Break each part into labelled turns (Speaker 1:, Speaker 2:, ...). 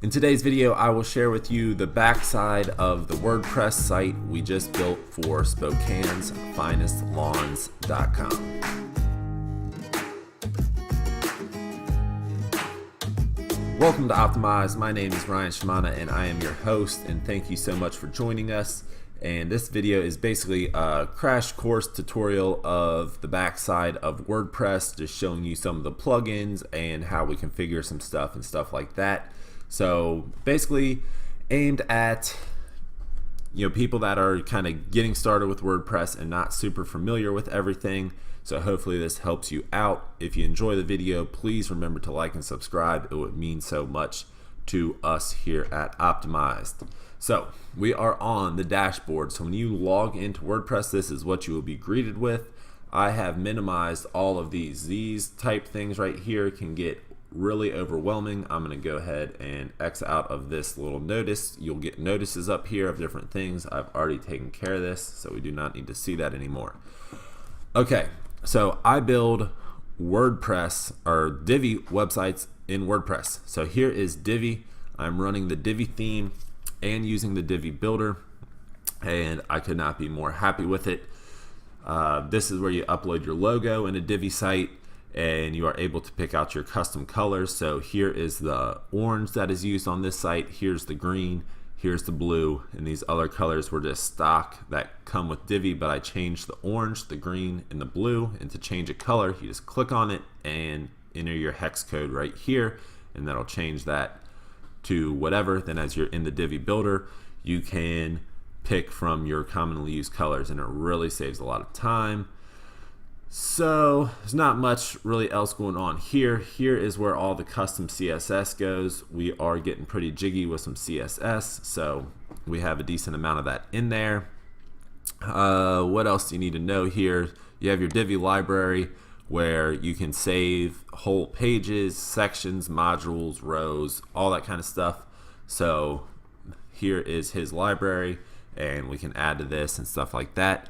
Speaker 1: In today's video, I will share with you the backside of the WordPress site we just built for Spokane's Finest Lawns.com. Welcome to Optimize. My name is Ryan Shimana and I am your host, and thank you so much for joining us. And this video is basically a crash course tutorial of the backside of WordPress, just showing you some of the plugins and how we configure some stuff and stuff like that. So basically aimed at people that are kind of getting started with WordPress and not super familiar with everything. So hopefully this helps you out. If you enjoy the video, please remember to like and subscribe. It would mean so much to us here at Optimized. So we are on the dashboard. So when you log into WordPress, this is what you will be greeted with. I have minimized all of these. These type things right here can get really overwhelming. I'm going to go ahead and X out of this little notice. You'll get notices up here of different things. I've already taken care of this, so we do not need to see that anymore. Okay, so I build WordPress or Divi websites in WordPress. So here is Divi. I'm running the Divi theme and using the Divi builder, and I could not be more happy with it. This is where you upload your logo in a Divi site, and you are able to pick out your custom colors. So here is the orange that is used on this site, here's the green, here's the blue, and these other colors were just stock that come with Divi, but I changed the orange, the green, and the blue. And to change a color, you just click on it and enter your hex code right here, and that'll change that to whatever. Then as you're in the Divi builder, you can pick from your commonly used colors, and it really saves a lot of time. So there's not much really else going on here. Here is where all the custom CSS goes. We are getting pretty jiggy with some CSS, so we have a decent amount of that in there. What else do you need to know here? You have your Divi library where you can save whole pages, sections, modules, rows, all that kind of stuff. So here is his library, and we can add to this and stuff like that.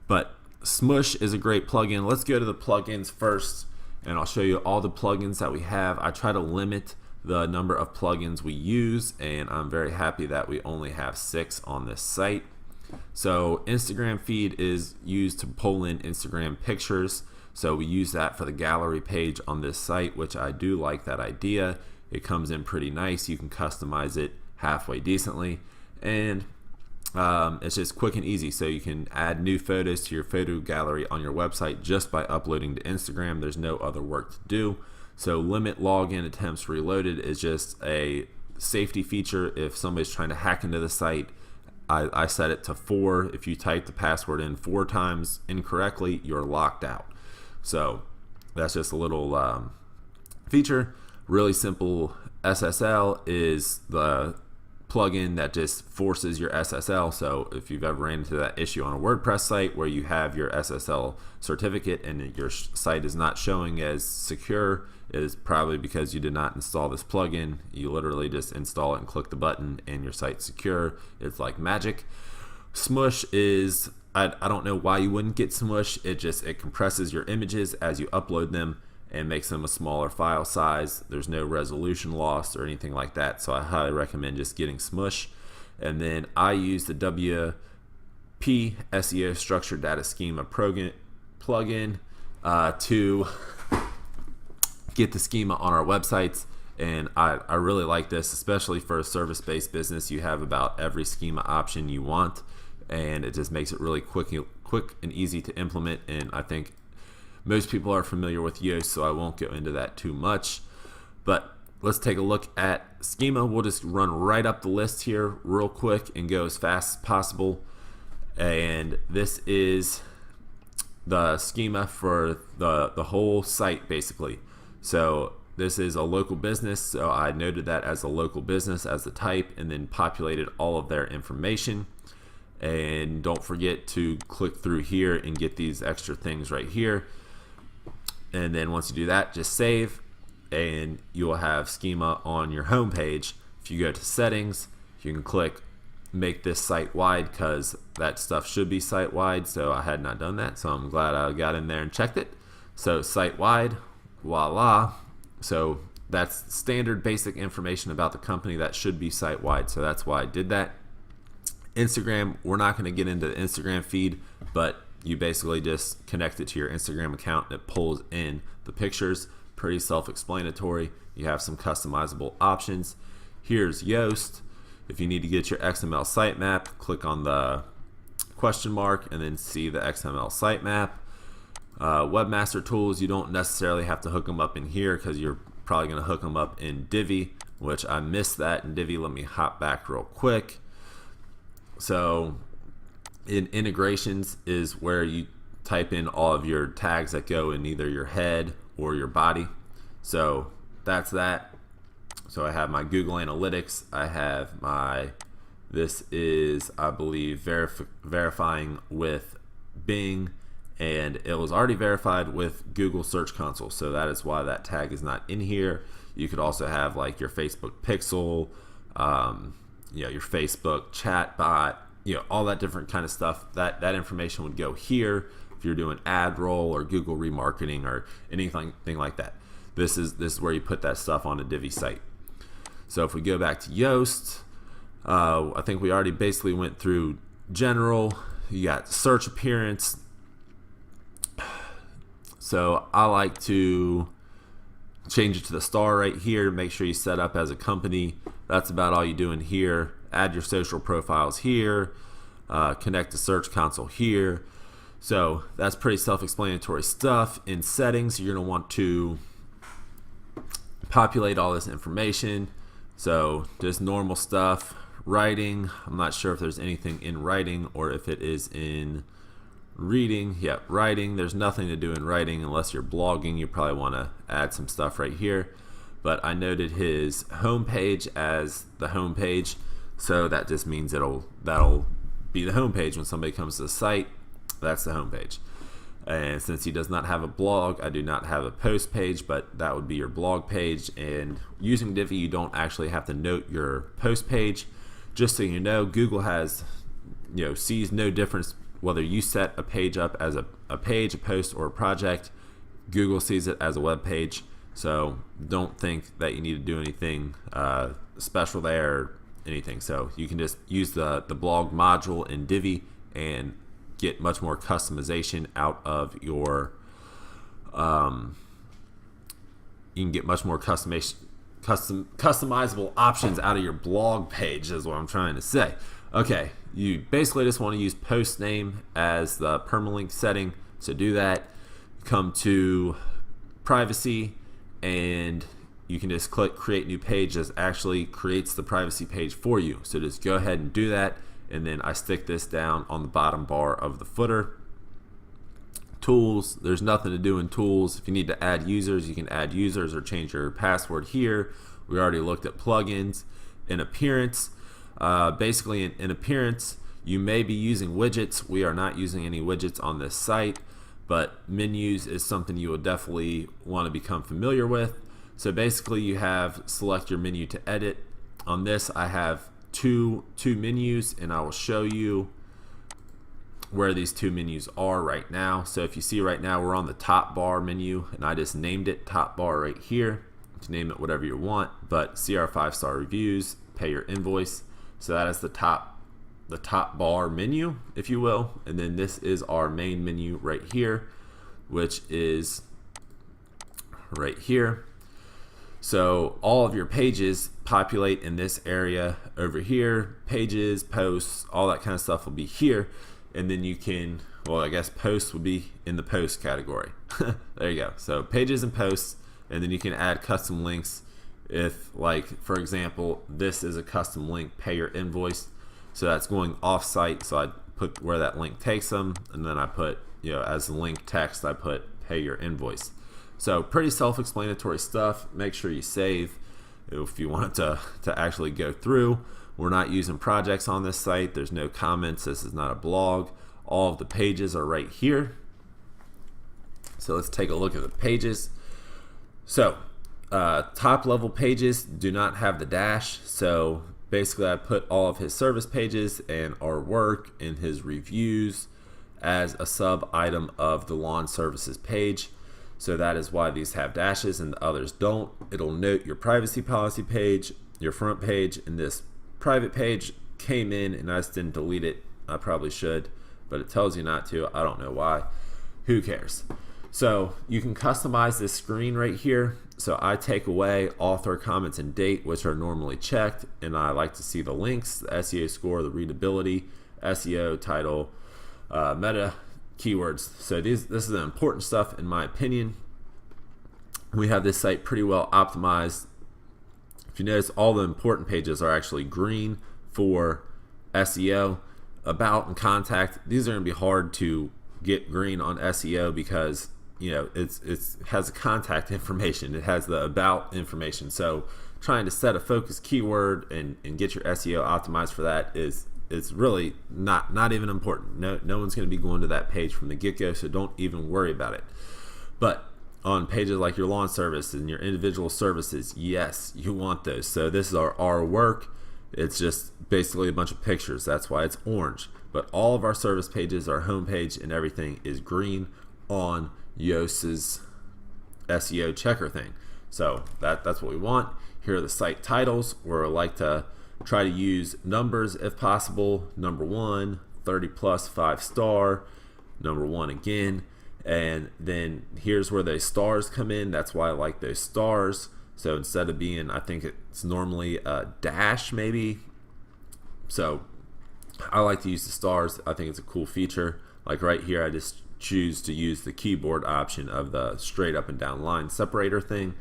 Speaker 1: But Smush is a great plugin. Let's go to the plugins first, and I'll show you all the plugins that we have. I try to limit the number of plugins we use, and I'm very happy that we only have 6 on this site. So Instagram feed is used to pull in Instagram pictures. So we use that for the gallery page on this site, which I do like that idea. It comes in pretty nice. You can customize it halfway decently, and it's just quick and easy. So you can add new photos to your photo gallery on your website just by uploading to Instagram. There's no other work to do. So limit login attempts reloaded is just a safety feature. If somebody's trying to hack into the site, I set it to 4. If you type the password in 4 times incorrectly, you're locked out. So that's just a little feature. Really simple. SSL is the plugin that just forces your SSL. So if you've ever ran into that issue on a WordPress site where you have your SSL certificate and your site is not showing as secure, it is probably because you did not install this plugin. You literally just install it and click the button and your site's secure. It's like magic. Smush is, I don't know why you wouldn't get Smush. It compresses your images as you upload them and makes them a smaller file size. There's no resolution loss or anything like that, so I highly recommend just getting Smush. And then I use the WP SEO Structured Data Schema plugin to get the schema on our websites. And I really like this, especially for a service-based business. You have about every schema option you want, and it just makes it really quick and easy to implement. And I think most people are familiar with Yoast, so I won't go into that too much. But let's take a look at schema. We'll just run right up the list here real quick and go as fast as possible. And this is the schema for the whole site, basically. So this is a local business, so I noted that as a local business as the type, and then populated all of their information. And don't forget to click through here and get these extra things right here. And then once you do that, just save, and you will have schema on your home page. If you go to settings, you can click make this site wide, because that stuff should be site wide. So I had not done that, so I'm glad I got in there and checked it. So site wide, voila. So that's standard basic information about the company that should be site-wide, so that's why I did that. Instagram, we're not going to get into the Instagram feed, but you basically just connect it to your Instagram account and it pulls in the pictures. Pretty self-explanatory. You have some customizable options. Here's Yoast. If you need to get your XML sitemap, click on the question mark and then see the XML sitemap. Webmaster Tools, you don't necessarily have to hook them up in here because you're probably going to hook them up in Divi, which I missed that in Divi. Let me hop back real quick. So in integrations is where you type in all of your tags that go in either your head or your body. So that's that. So I have my Google Analytics. I have my, this is, I believe, verifying with Bing, and it was already verified with Google Search Console. So that is why that tag is not in here. You could also have like your Facebook Pixel, your Facebook chat bot, all that different kind of stuff. That information would go here if you're doing ad roll or Google remarketing or anything like that. This is where you put that stuff on a Divi site. So if we go back to Yoast, I think we already basically went through general. You got search appearance. So I like to change it to the star right here. Make sure you set up as a company. That's about all you do in here. Add your social profiles here. Connect to Search Console here. So that's pretty self-explanatory stuff. In settings, you're going to want to populate all this information. So just normal stuff. Writing, I'm not sure if there's anything in writing or if it is in reading. Yeah, writing, there's nothing to do in writing unless you're blogging. You probably want to add some stuff right here. But I noted his homepage as the homepage, so that just means that'll be the homepage when somebody comes to the site. That's the homepage. And since he does not have a blog, I do not have a post page, but that would be your blog page. And using Divi, you don't actually have to note your post page. Just so you know, Google has, sees no difference whether you set a page up as a page, a post, or a project. Google sees it as a web page. So don't think that you need to do anything special there or anything. So you can just use the blog module in Divi and get much more customization out of your you can get much more customizable options out of your blog page is what I'm trying to say. Okay, you basically just want to use post name as the permalink setting. So do that. Come to privacy and you can just click create new page. This actually creates the privacy page for you. So just go ahead and do that. And then I stick this down on the bottom bar of the footer. Tools, there's nothing to do in tools. If you need to add users, you can add users or change your password here. We already looked at plugins. In appearance, basically in appearance, you may be using widgets. We are not using any widgets on this site, but menus is something you will definitely want to become familiar with. So basically you have select your menu to edit. On this I have two menus, and I will show you where these two menus are right now. So if you see right now we're on the top bar menu, and I just named it top bar right here. You can name it whatever you want, but CR 5-star reviews, pay your invoice. So that is the top bar menu, if you will. And then this is our main menu right here, which is right here. So all of your pages populate in this area over here. Pages, posts, all that kind of stuff will be here. And then you can, well, I guess posts would be in the post category. There you go. So pages and posts, and then you can add custom links. If, like, for example, this is a custom link, pay your invoice. So that's going off site. So I put where that link takes them. And then I put, as the link text, I put pay your invoice. So pretty self-explanatory stuff. Make sure you save if you want it to actually go through. We're not using projects on this site. There's no comments. This is not a blog. All of the pages are right here. So let's take a look at the pages. So top level pages do not have the dash. So basically I put all of his service pages and our work and his reviews as a sub item of the lawn services page. So that is why these have dashes and the others don't. It'll note your privacy policy page, your front page, and this private page came in and I just didn't delete it. I probably should, but it tells you not to. I don't know why. Who cares? So you can customize this screen right here. So I take away author, comments, and date, which are normally checked, and I like to see the links, the SEO score, the readability, SEO, title, meta, keywords. So this is the important stuff in my opinion. We have this site pretty well optimized. If you notice, all the important pages are actually green for SEO. About and contact, these are going to be hard to get green on SEO because it has a contact information, it has the about information. So trying to set a focus keyword and get your SEO optimized for that is really not even important. No one's going to be going to that page from the get-go, so don't even worry about it. But on pages like your lawn service and your individual services, yes, you want those. So this is our work. It's just basically a bunch of pictures. That's why it's orange. But all of our service pages, our homepage and everything is green on Yoast's SEO checker thing. So that's what we want. Here are the site titles, where I like to try to use numbers if possible. Number 1, 30 plus, 5-star, number 1 again. And then here's where those stars come in. That's why I like those stars. So instead of being, I think it's normally a dash maybe. So I like to use the stars. I think it's a cool feature. Like right here, I just choose to use the keyboard option of the straight up and down line separator thing.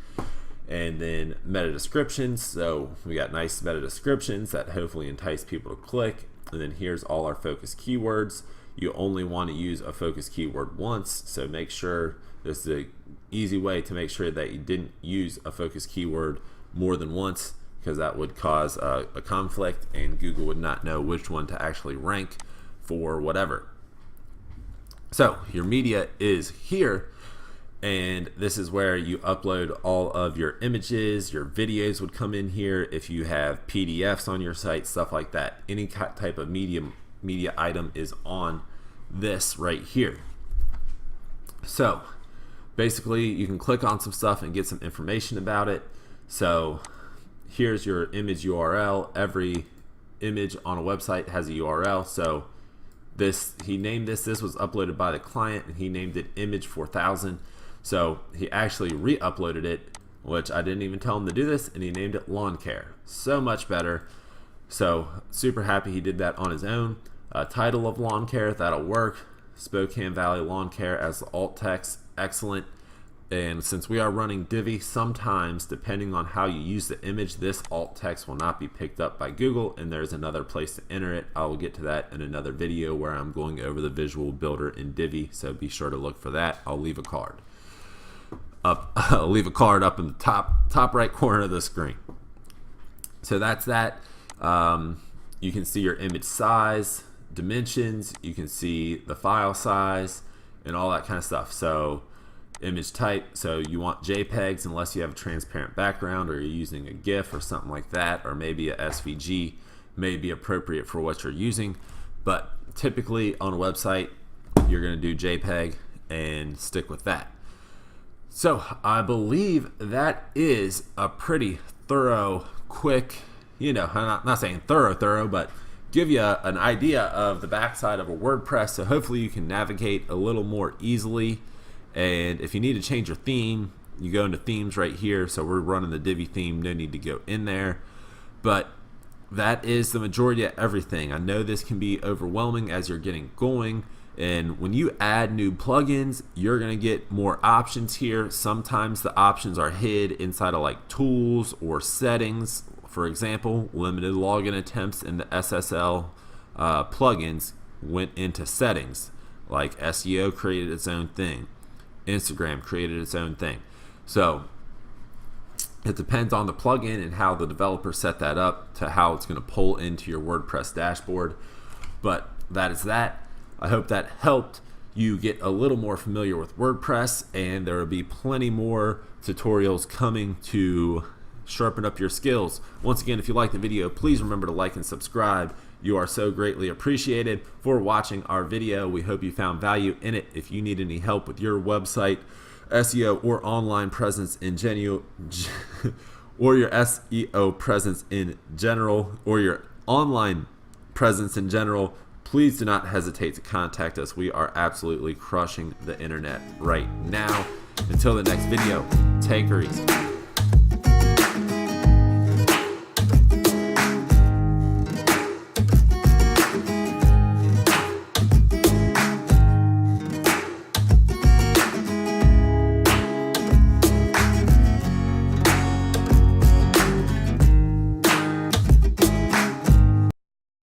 Speaker 1: And then meta descriptions. So we got nice meta descriptions that hopefully entice people to click. And then here's all our focus keywords. You only want to use a focus keyword once. So make sure this is an easy way to make sure that you didn't use a focus keyword more than once, because that would cause a conflict and Google would not know which one to actually rank for whatever. So your media is here, and this is where you upload all of your images. Your videos would come in here if you have PDFs on your site, stuff like that. Any type of media item is on this right here. So basically you can click on some stuff and get some information about it. So here's your image URL. Every image on a website has a URL. So he named this was uploaded by the client, and he named it image 4000. So he actually re-uploaded it, which I didn't even tell him to do this, and he named it lawn care. So much better. So super happy he did that on his own. Title of lawn care, that'll work. Spokane Valley Lawn Care as the alt text, excellent. And since we are running Divi, sometimes depending on how you use the image, this alt text will not be picked up by Google, and there's another place to enter it. I will get to that in another video where I'm going over the visual builder in Divi, so be sure to look for that. I'll leave a card up. I'll leave a card up in the top right corner of the screen. So that's that. You can see your image size, dimensions, you can see the file size, and all that kind of stuff. So image type, so you want JPEGs unless you have a transparent background or you're using a GIF or something like that, or maybe a SVG may be appropriate for what you're using. But typically on a website, you're going to do JPEG and stick with that. So I believe that is a pretty thorough, quick, I'm not saying thorough, but give you an idea of the backside of a WordPress, so hopefully you can navigate a little more easily. And if you need to change your theme, you go into themes right here. So we're running the Divi theme, no need to go in there. But that is the majority of everything. I know this can be overwhelming as you're getting going, and when you add new plugins, you're going to get more options here. Sometimes the options are hid inside of like tools or settings. For example, limited login attempts in the SSL plugins went into settings. Like SEO created its own thing. Instagram created its own thing. So it depends on the plugin and how the developer set that up to how it's going to pull into your WordPress dashboard. But that is that. I hope that helped you get a little more familiar with WordPress, and there will be plenty more tutorials coming to sharpen up your skills. Once again, if you like the video, please remember to like and subscribe. You are so greatly appreciated for watching our video. We hope you found value in it. If you need any help with your website, SEO or online presence in or your SEO presence in general, or your online presence in general, please do not hesitate to contact us. We are absolutely crushing the internet right now. Until the next video, take her easy.